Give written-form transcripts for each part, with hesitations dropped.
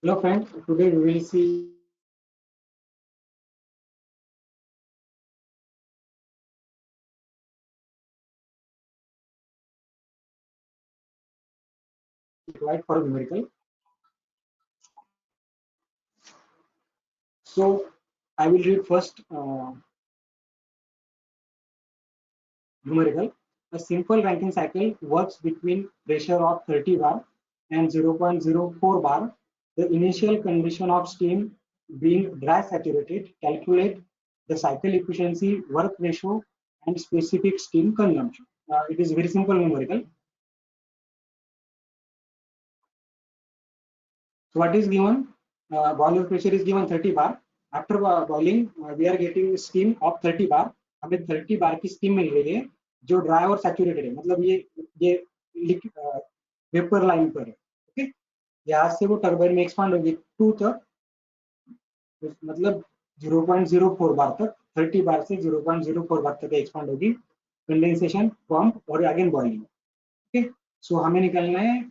Hello friends, today we will see required for a numerical. So I will read first numerical. A simple ranking cycle works between pressure of 30 bar and 0.04 bar. The initial condition of steam being dry saturated, calculate the cycle efficiency, work ratio and specific steam consumption. It is very simple numerical. So what is given? Boiler pressure is given 30 bar. After boiling, we are getting steam of 30 bar. हमें 30 बार की steam मिल रही है जो dry और saturated है, मतलब ये vapour line पर है. ओके, यहाँ से वो टर्बाइन में एक्सपांड होगी 2 तक, मतलब 0.04 बार तक, 30 बार से 0.04 बार तक एक्सपांड होगी. कंडेंसेशन, पंप और अगेन बॉइलिंग. ओके, सो हमें निकालना है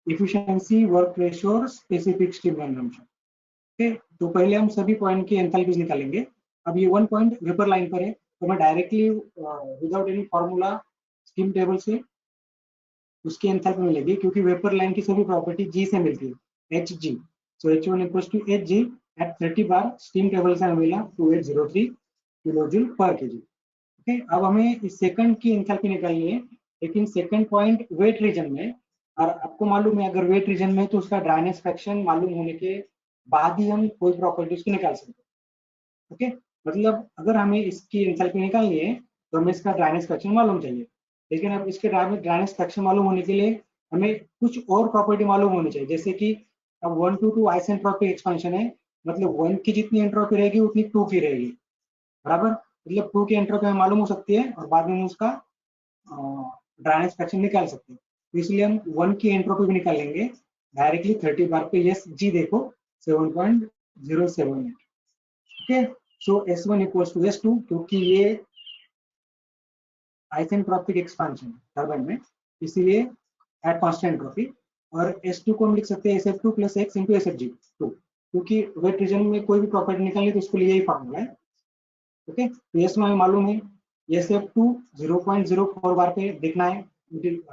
इफिशिएंसी, वर्क रेशियो और स्पेसिफिक स्टीम कंजम्पशन. ओके, तो पहले हम सभी पॉइंट की एंथैल्पीज निकालेंगे. अब ये 1 पॉइंट वेपर लाइन पर है, तो मैं directly without any formula steam table से उसकी एंथैल्पी मिलेगी, क्योंकि वेपर लाइन की सभी प्रॉपर्टी जी से मिलती है, h g. So H1 equals to h g at 30 bar. Steam table से हमें मिला 2803 किलोजूल पर केजी. ओके, अब हमें इस सेकंड की एंथैल्पी निकालनी है, लेकिन सेकंड पॉइंट वेट रीजन में. और आपको मालूम है अगर वेट रीजन में तो उसका ड्राइनेस फ्रैक्शन मालूम होने के बाद ही हम कोई प्रॉपर्टी उसकी निकाल सकते हैं. ओके, मतलब अगर हमें इसकी एंथैल्पी निकालनी है तो हमें इसका ड्राइनेस फ्रैक्शन मालूम चाहिए, लेकिन अब इसके ड्राइनेस फ्रैक्शन मालूम होने के लिए हमें कुछ और प्रॉपर्टी मालूम होनी चाहिए. जैसे कि अब 1 to 2 आइसेंट्रोपिक एक्सपेंशन है, मतलब 1 की जितनी एंट्रोपी रहेगी उतनी 2 की रहेगी, बराबर. मतलब 2 की एंट्रोपी हमें मालूम हो सकती है और बाद में उसका ड्राइनेस फ्रैक्शन निकाल सकते हैं. तो इसलिए हम 1 की एंट्रोपी भी निकालेंगे डायरेक्टली 30 बार पे. यस जी देखो 7.078. Okay, so S1 equals to S2, क्योंकि ये आइसेंट्रोपिक एक्सपेंशन टर्बाइन में, इसीलिए एट कांस्टेंट एंट्रोपी. और S2 को हम लिख सकते हैं SF2 plus x into SFG2, क्योंकि वेट रीजन में कोई भी प्रॉपर्टी निकालनी तो उसके लिए यही फॉर्मूला है. ओके, तो ये हमें मालूम है SF2 0.04 बार पे देखना है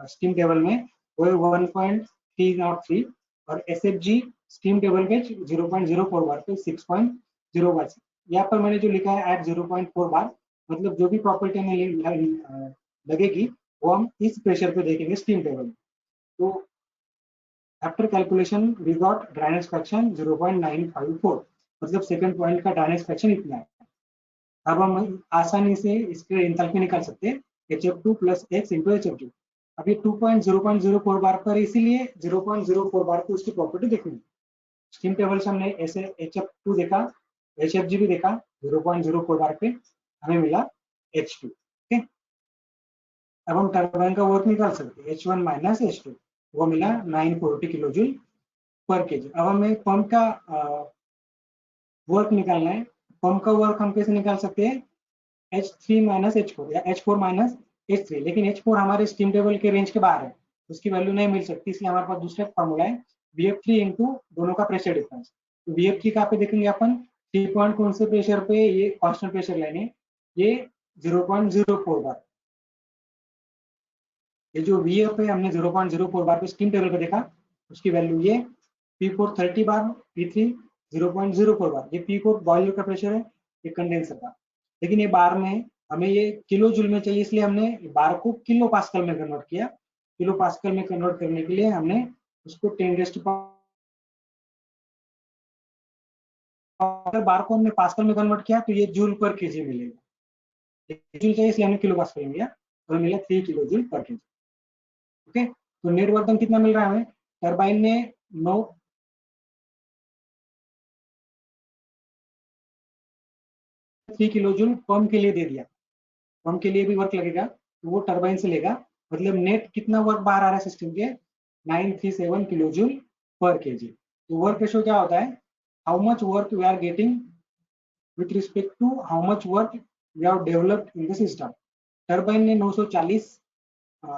स्टीम टेबल में, वो 1.303, और SFG स्टीम टेबल पे 0.04 बार पे 6.0 बार. यहाँ पर मैंने जो लिखा है एट 0.4 बार, मतलब जो भी प्रॉपर्टी हमें लगेगी वो हम इस प्रेशर पे देखेंगे स्टीम टेबल में. तो after calculation we got dryness fraction 0.954, मतलब सेकंड पॉइंट का ड्राइनेस फ्रैक्शन इतना है. अब हम आसानी से इसके एंथैल्पी निकाल सकते हैं HF2 plus x into HF2. अब ये 2.0.04 बार पर, इसीलिए 0.04 बार को उसकी प्रॉपर्टी देखनी. स्टीम टेबल से हमने ऐसे HF2 देखा, HFG भी देखा 0.04 बार पे, हमें मिला H2. ठीक, अब हम टर्बाइन का वर्क निकाल सकते हैं H1 माइनस H2, वो मिला 940 किलोजूल पर केजी. अब हमें पंप का वर्क निकालना है. पंप का वर्क हम कैसे निकाल सकते हैं? H3 माइनस H4 या H4 माइनस H3, लेकिन H4 हमारे स्टीम टेबल के रेंज के बाहर है, उसकी वैल्यू नहीं मिल सकती, इसलिए हमारे पास दूसरा फॉर्मूला है VF3 इंटू दोनों का प्रेशर डिफरेंस. तो VF3 कहाँ पे देखेंगे अपन? 3 पॉइंट कौन से प्रेशर पे, ये कांस्टेंट प्रेशर लेने, ये 0.04 बार. ये जो VF है हमने 0.04 बार पे स्टीम टेबल पे देखा, उसकी वैल्यू ये P4 30 बार, P3 0.04 बार. ये P4 बॉयलर का प्रेशर है, ये कंडेंसर का. लेकिन ये बार में हमें ये किलो जूल में चाहिए, इसलिए हमने बार को किलो पास्कल में कन्वर्ट किया. किलो पास्कल में कन्वर्ट करने के लिए हमने उसको 10 अगर बार को हमने पास्कल में कन्वर्ट किया तो ये जूल पर केजी मिलेगा. जूल चाहिए इसलिए हमने किलो पास्कल में लिया, तो हमें मिला 3 kilo joule per KG. Okay, तो नेट वर्क डन कितना मिल रहा है हमें? टरबाइन ने 3 किलो जूल पंप के लिए दे दिया. पंप के लिए भी वर्क लगेगा तो वो टरबाइन से लेगा, मतलब नेट कितना वर्क बाहर आ रहा है सिस्टम के? 937 किलो जूल पर केजी. तो वर्क रेशियो क्या होता है? How much work we are getting with respect to how much work we have developed in the system. Turbine ने 940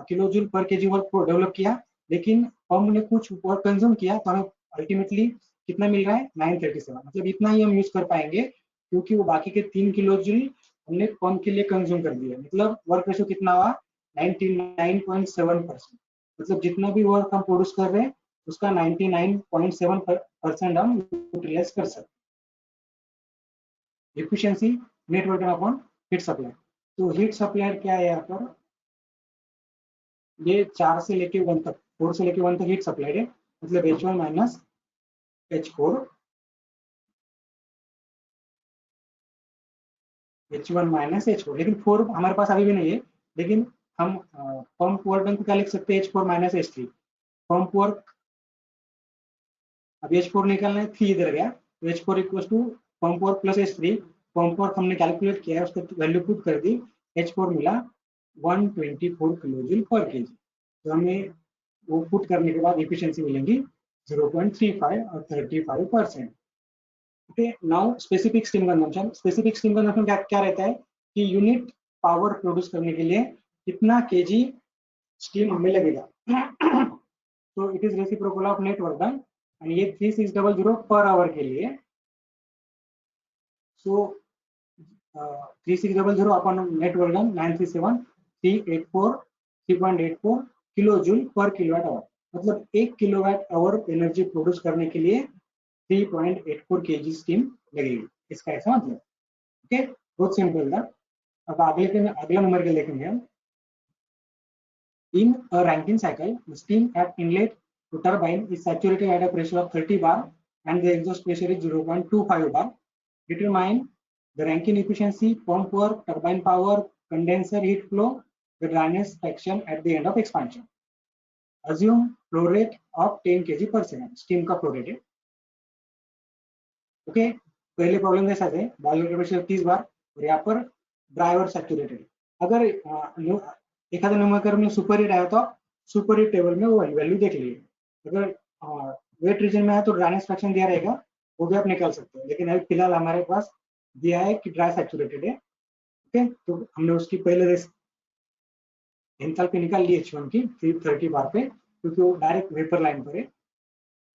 kilo joule per KG work को develop किया, लेकिन pump ने कुछ वर्क कंज्यूम किया, तो हमें अल्टीमेटली कितना मिल रहा है 937, मतलब इतना ही हम यूज कर पाएंगे क्योंकि वो बाकी के 3 किलो जूल हमने पंप के लिए कंज्यूम कर दिया, मतलब वर्क रेशियो कितना हुआ 99.7%, मतलब जितना भी वर्क हम प्रोड्यूस कर रहे हैं उसका 99.7% हम यूटिलाइज कर सकते हैं। Efficiency net work upon heat supply, तो हीट सप्लाई क्या है यहाँ पर, ये 4 से लेके 1 तक, 4 से लेके 1 तक हीट सप्लाई है, मतलब H1 minus H4, H1 minus H4, लेकिन 4 हमारे पास अभी भी नहीं है, लेकिन हम पंप वर्क को क्या लिख सकते हैं, H4 minus H3, pump work अभी H4 निकालना है, 3 इधर गया, तो H4 equal to pump work plus H3, pump work हमने कैलकुलेट किया है, उसका वैल्यू पुट कर दी, H4 मिला 124 किलो जूल पर केजी, तो हमें वो पुट करने के बाद एफिशिएंसी मिलेंगी 0.35 और 35%। Okay, now specific steam consumption, specific steam consumption क्या रहता है कि यूनिट पावर प्रोड्यूस करने के लिए कितना केजी स्टीम हमें लगेगा, तो it is reciprocal of net work done, and ये 3600 पर आवर के लिए, सो 3600 अपन net work done 384 kilo joule per kilowatt hour, मतलब 1 किलोवाट आवर एनर्जी प्रोड्यूस करने के लिए 3.84 केजी स्टीम लगेगी, इसका ऐसा मतलब। ओके, बहुत सिंपल था। अब अगला नंबर के देखेंगे हम। In a Rankine cycle, the steam at inlet to turbine is saturated at a pressure of 30 bar and the exhaust pressure is 0.25 bar. Determine the Rankine efficiency, pump work, turbine power, condenser heat flow, the dryness fraction at the end of expansion. Assume flow rate of 10 kg per second. Steam का flow rate है। Okay, पहले problem जैसा है, boiler का pressure 30 बार और यहाँ पर dry और सैचुरेटेड। अगर एखाद्या न्यूमेरिकल में सुपर हीट आया तो सुपर हीट टेबल में वो वैल्यू देख लीजिए, अगर वेट रीजन में आया तो ड्राइनेस फ्रैक्शन दिया रहेगा, वो भी आप निकाल सकते हैं, लेकिन अभी फिलहाल हमारे पास दिया है कि ड्राई सैचुरेटेड है। ओके, तो हमने उसकी पहले एंथैल्पी निकाल ली H1 की 330 बार पे, क्योंकि वो डायरेक्ट वेपर लाइन पर है,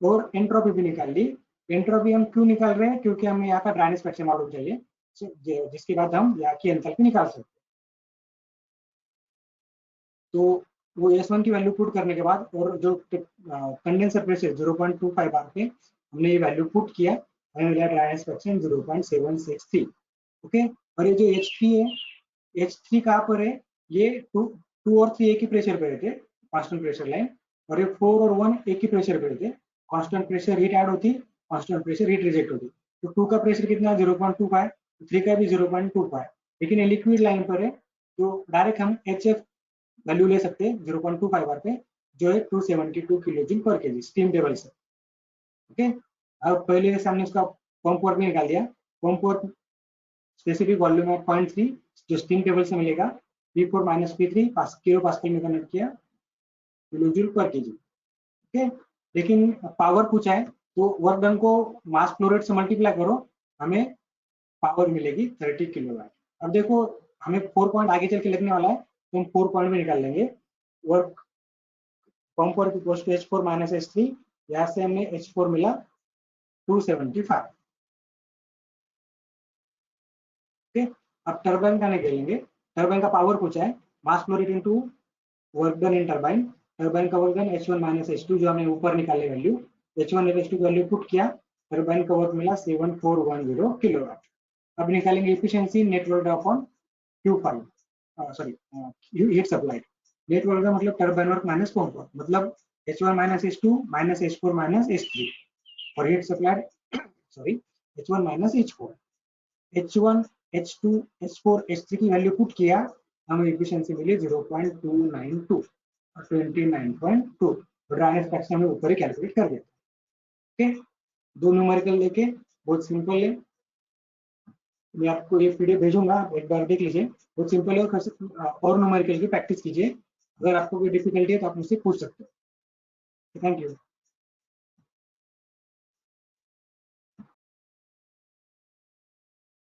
और एंट्रोपी भी निकाल ली। एंट्रोपी हम क्यों निकाल रहे हैं, क्योंकि हमें यहाँ का ड्राइनेस फ्रैक्शन मालूम चाहिए, जिसके बाद हम यहाँ की एंथैल्पी निकाल सकते हैं। तो वो S1 की वैल्यू पुट करने के बाद, और जो कंडेंसर प्रेशर 0.25 बार पे हमने ये वैल्यू पुट किया, ड्राइनेस फ्रैक्शन 0.763। ओके, और ये जो H3 है, H3 कहाँ पर है, ये 2 और 3 एक ही प्रेशर पे रहते, कांस्टेंट प्रेशर लाइन, और ये 4 और 1 एक ही प्रेशर पे रहते, कांस्टेंट प्रेशर हीट ऐड होती, कांस्टेंट प्रेशर हीट रिजेक्ट होती। तो 2 का प्रेशर कितना 0.25, 3 का भी 0.25, लेकिन ये लिक्विड लाइन पर है, तो डायरेक्ट हम HF वैल्यू ले सकते हैं 0.25 बार पे, जो है 272 kilo joule per KG steam table से। ओके, अब पहले से हमने उसका पंप वर्क भी निकाल दिया। पंप वर्क स्पेसिफिक वॉल्यूम है 0.3, जो स्टीम टेबल से मिलेगा, P4 minus P3 kilo pascal में कन्वर्ट किया kilo joule per KG. Okay, लेकिन पावर पूछा है, तो वर्क डन को मास फ्लो रेट से मल्टीप्लाई करो, हमें पावर मिलेगी 30 किलोवाट। अब देखो हमें 4 पॉइंट आगे चल के लगने वाला है, तो हम 4 पॉइंट में निकाल लेंगे। Work pump work equals to H4 minus H3, यहाँ से हमें H4 मिला 275। ओके, अब टरबाइन का निकालेंगे। टरबाइन का पावर पूछा है, mass flow rate into work done in turbine. Turbine का work done H1 minus H2, जो हमने ऊपर निकाले वैल्यू, H1 और H2 वैल्यू पुट किया, टरबाइन का वर्क मिला 7410 किलोवाट। अब निकालेंगे efficiency net work upon Q5, sorry heat supply. Net work का मतलब turbine work minus pump work, मतलब H1 minus H2 minus H4 minus H3, और heat supplied sorry H1 minus H4, H1 H2 H4 H3 की value put किया, हमें efficiency मिली 0.292 और 29.2, dryness fraction हमने ऊपर ही कैलकुलेट कर दिया। ओके, दो न्यूमेरिकल लेके बहुत सिंपल है, मैं आपको ये पीडीएफ भेजूंगा, एक बार देख लीजिए, बहुत सिंपल है, और न्यूमेरिकल की प्रैक्टिस कीजिए। अगर आपको कोई डिफिकल्टी है तो आप मुझसे पूछ सकते हो। Thank you.